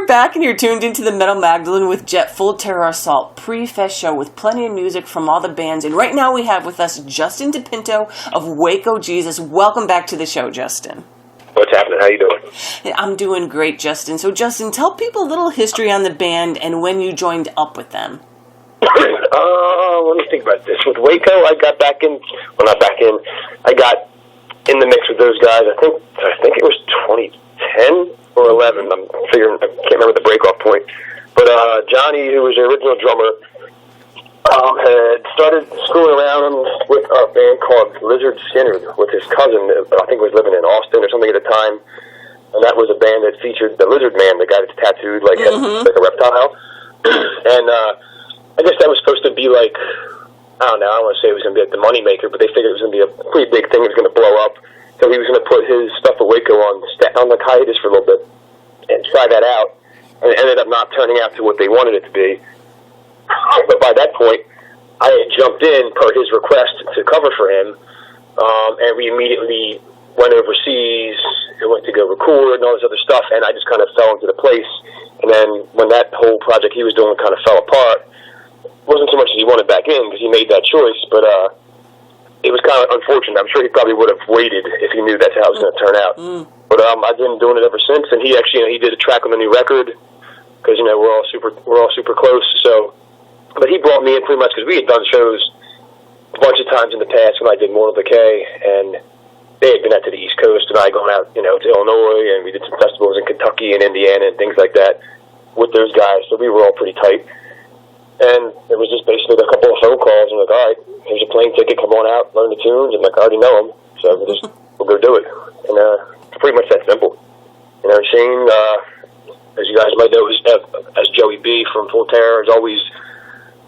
are back and you're tuned into the Metal Magdalene with Jet Full Terror Assault pre-fest show with plenty of music from all the bands. And right now we have with us Justin DiPinto of Waco Jesus. Welcome back to the show, Justin. What's happening? How you doing? I'm doing great, Justin. So, Justin, tell people a little history on the band and when you joined up with them. Let me think about this. With Waco, I got back in. Well, not back in. I got in the mix with those guys. I think it was 2010 or 11. I'm figuring. I can't remember the breakoff point. But Johnny, who was the original drummer, had started screwing around with a band called Lizard Skinner with his cousin. I think was living in Austin or something at the time. And that was a band that featured the Lizard Man, the guy that's tattooed like like a reptile. And I guess that was supposed to be like, I don't know, I don't want to say it was going to be like the money maker, but they figured it was going to be a pretty big thing. It was going to blow up. So he was going to put his stuff at Waco on like hiatus for a little bit and try that out. And it ended up not turning out to what they wanted it to be. But by that point, I had jumped in per his request to cover for him, and we immediately went overseas and went to go record and all this other stuff, and I just kind of fell into the place. And then when that whole project he was doing kind of fell apart, it wasn't so much that he wanted back in because he made that choice, but it was kind of unfortunate. I'm sure he probably would have waited if he knew that's how it was going to turn out. But I've been doing it ever since, and he actually, he did a track on the new record because we're all super close. So, but he brought me in pretty much because we had done shows a bunch of times in the past when I did Mortal Decay, and they had been out to the East Coast, and I had gone out, to Illinois, and we did some festivals in Kentucky and Indiana and things like that with those guys. So we were all pretty tight. And it was just basically a couple of phone calls, and like, all right, here's a plane ticket, come on out, learn the tunes, and like, I already know them, so we'll go do it. And it's pretty much that simple. Shane, as you guys might know, as Joey B from Full Terror, has always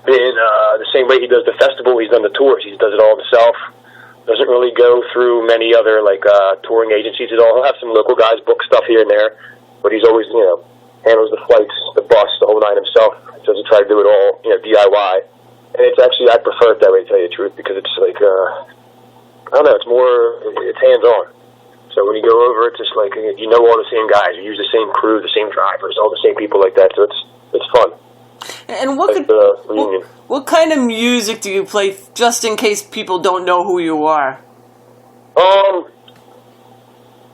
been the same way he does the festival. He's done the tours. He does it all himself. Doesn't really go through many other touring agencies at all. He'll have some local guys book stuff here and there, but he's always handles the flights, the bus, the whole night himself. So he try to do it all DIY. And it's actually, I prefer it that way, to tell you the truth, because it's like I don't know, it's hands on. So when you go over, it's just like all the same guys. You use the same crew, the same drivers, all the same people like that. So it's fun. And what kind of music do you play, just in case people don't know who you are?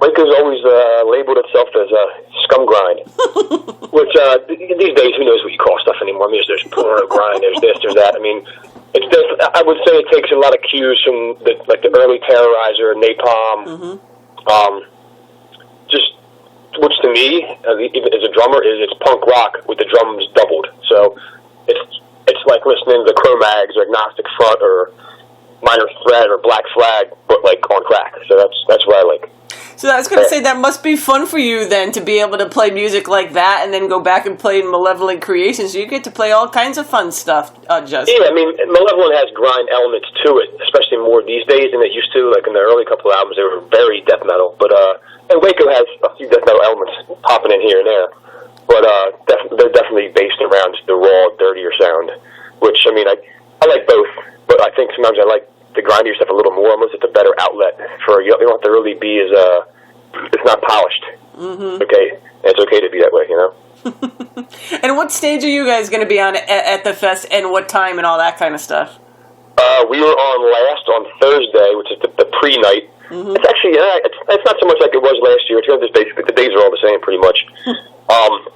Waco's always labeled itself as a scum grind, which these days, who knows what you call stuff anymore? I mean, there's porno grind, there's this, there's that. I mean, I would say it takes a lot of cues from the early Terrorizer, Napalm, which to me, even as a drummer, it's punk rock with the drums doubled. So it's like listening to Cro-Mags or Agnostic Front or Minor Threat or Black Flag, but like on crack. So that's what I like. So I was going to say, that must be fun for you then, to be able to play music like that and then go back and play Malevolent Creation. So you get to play all kinds of fun stuff, Justin. Yeah, I mean, Malevolent has grind elements to it, especially more these days than it used to. Like in the early couple of albums, they were very death metal. But and Waco has a few death metal elements popping in here and there. But they're definitely based around the raw, dirtier sound, which, I mean, I like both. But I think sometimes I like the grindier stuff a little more. Almost it's a better outlet for you. You don't have to really be as it's not polished. Okay, and it's okay to be that way, And what stage are you guys going to be on at the fest, and what time, and all that kind of stuff? We were on last on Thursday, which is the pre-night. It's actually it's not so much like it was last year. It's basically the days are all the same, pretty much.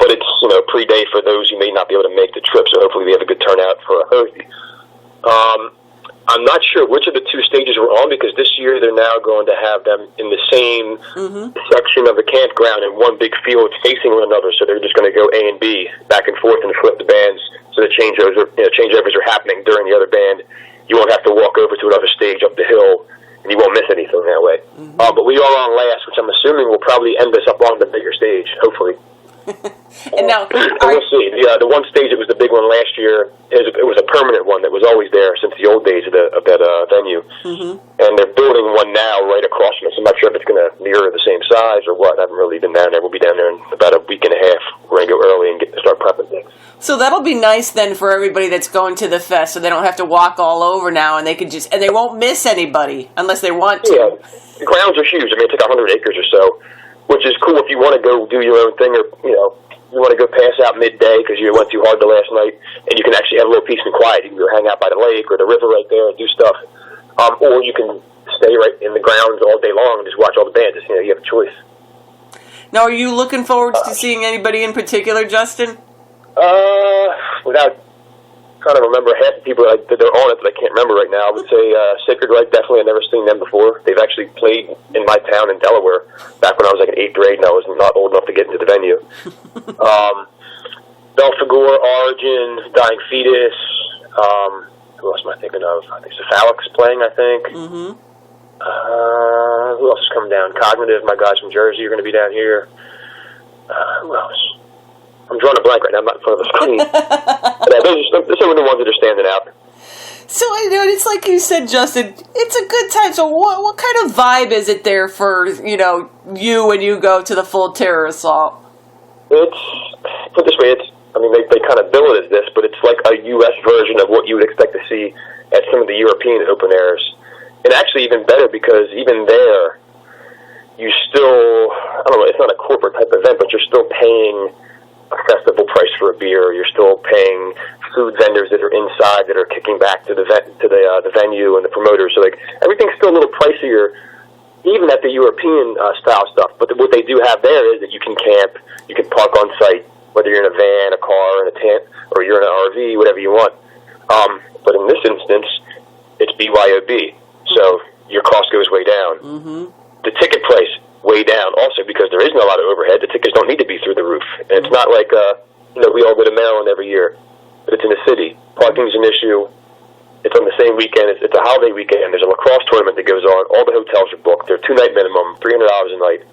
But it's pre-day for those who may not be able to make the trip. So hopefully we have a good turnout for a Thursday. I'm not sure which of the two stages we're on, because this year they're now going to have them in the same section of the campground in one big field facing one another. So they're just going to go A and B back and forth and flip the bands. So the changeovers are happening during the other band. You won't have to walk over to another stage up the hill, and you won't miss anything that way. But we are on last, which I'm assuming will probably end us up on the bigger stage, hopefully. And now, we'll see. The one stage that was the big one last year, it was a permanent one that was always there since the old days of that venue. And they're building one now right across from us. I'm not sure if it's going to mirror the same size or what. I haven't really been down there. We'll be down there in about a week and a half. We're going to go early and start prepping things. So that'll be nice then for everybody that's going to the fest, so they don't have to walk all over now, and they won't miss anybody unless they want to. Yeah, the grounds are huge. I mean, it's like 100 acres or so, which is cool if you want to go do your own thing, or you want to go pass out midday because you went too hard the last night, and you can actually have a little peace and quiet. You can go hang out by the lake or the river right there and do stuff. Or you can stay right in the grounds all day long and just watch all the bands. You know, you have a choice. Now, are you looking forward to seeing anybody in particular, Justin? Without trying to remember half the people that are on it that I can't remember right now, I would say Sacred Right, definitely. I've never seen them before. They've actually played in my town in Delaware back when I was like in 8th grade and I was not old enough to get into the venue. Belphegor, Origin, Dying Fetus, who else am I thinking of? I think Cephalic's playing, I think. Mm-hmm. Who else is coming down? Cognitive, my guys from Jersey are going to be down here. Who else? I'm drawing a blank right now. I'm not in front of the screen. Those are the ones that are standing out. So, you know, it's like you said, Justin, it's a good time. So what kind of vibe is it there for, you know, you when you go to the Full Terror Assault? It's, put this way, they kind of bill it as this, but it's like a U.S. version of what you would expect to see at some of the European open airs. And actually even better because even there, you still, I don't know, it's not a corporate type event, but you're still paying a festival price for a beer. You're still paying food vendors that are inside that are kicking back to the venue and the promoters. So like everything's still a little pricier, even at the European style stuff. But what they do have there is that you can camp, you can park on site, whether you're in a van, a car, in a tent, or you're in an RV, whatever you want. But in this instance, it's BYOB. So your cost goes way down. Mm-hmm. The ticket price way down also because there isn't a lot of overhead. The tickets don't need to be through the roof. And it's not like, we all go to Maryland every year, but it's in the city. Parking's an issue. It's on the same weekend. It's a holiday weekend. There's a lacrosse tournament that goes on. All the hotels are booked. They're 2-night minimum, $300 a night.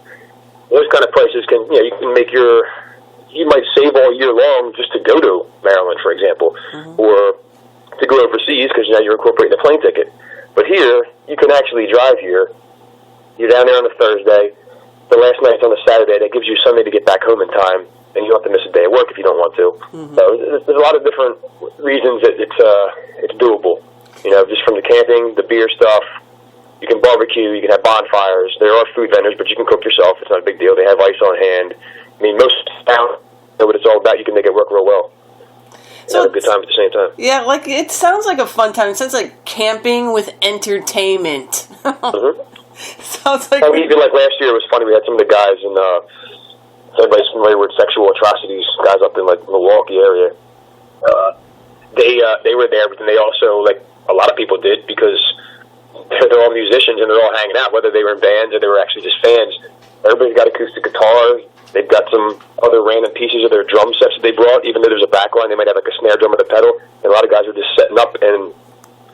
Those kind of prices you might save all year long just to go to Maryland, for example, or to go overseas because now you're incorporating a plane ticket. But here, you can actually drive here. You're down there on a Thursday. The last night's on a Saturday. That gives you Sunday to get back home in time, and you don't have to miss a day of work if you don't want to. Mm-hmm. So there's a lot of different reasons that it's doable. You know, just from the camping, the beer stuff. You can barbecue. You can have bonfires. There are food vendors, but you can cook yourself. It's not a big deal. They have ice on hand. I mean, most towns know what it's all about. You can make it work real well. So have a good time at the same time. Yeah, like it sounds like a fun time. It sounds like camping with entertainment. Mm-hmm. Sounds like even like last year, it was funny. We had some of the guys in. Everybody's familiar with sexual atrocities. Guys up in like Milwaukee area. They were there, but then they also, like a lot of people did, because they're all musicians and they're all hanging out, whether they were in bands or they were actually just fans. Everybody's got acoustic guitars. They've got some other random pieces of their drum sets that they brought. Even though there's a backline, they might have like a snare drum with a pedal. And a lot of guys were just setting up and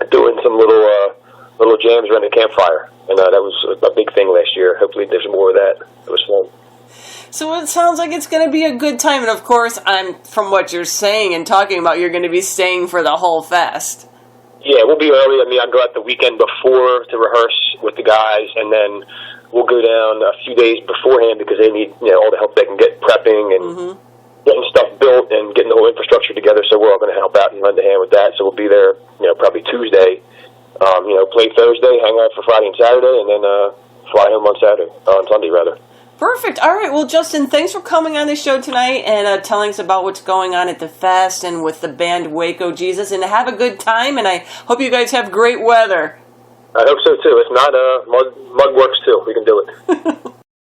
doing some little jams around the campfire. And that was a big thing last year. Hopefully there's more of that. It was fun. So it sounds like it's going to be a good time. And of course, from what you're saying and talking about, you're going to be staying for the whole fest. Yeah, we'll be early. I mean, I'll go out the weekend before to rehearse with the guys, and then we'll go down a few days beforehand because they need all the help they can get prepping and getting stuff built and getting the whole infrastructure together. So we're all going to help out and lend a hand with that. So we'll be there, probably Tuesday. Play Thursday, hang out for Friday and Saturday, and then fly home on Sunday rather. Perfect. All right. Well, Justin, thanks for coming on the show tonight and telling us about what's going on at the fest and with the band Waco Jesus. And have a good time. And I hope you guys have great weather. I hope so too. If not, mud works too. We can do it.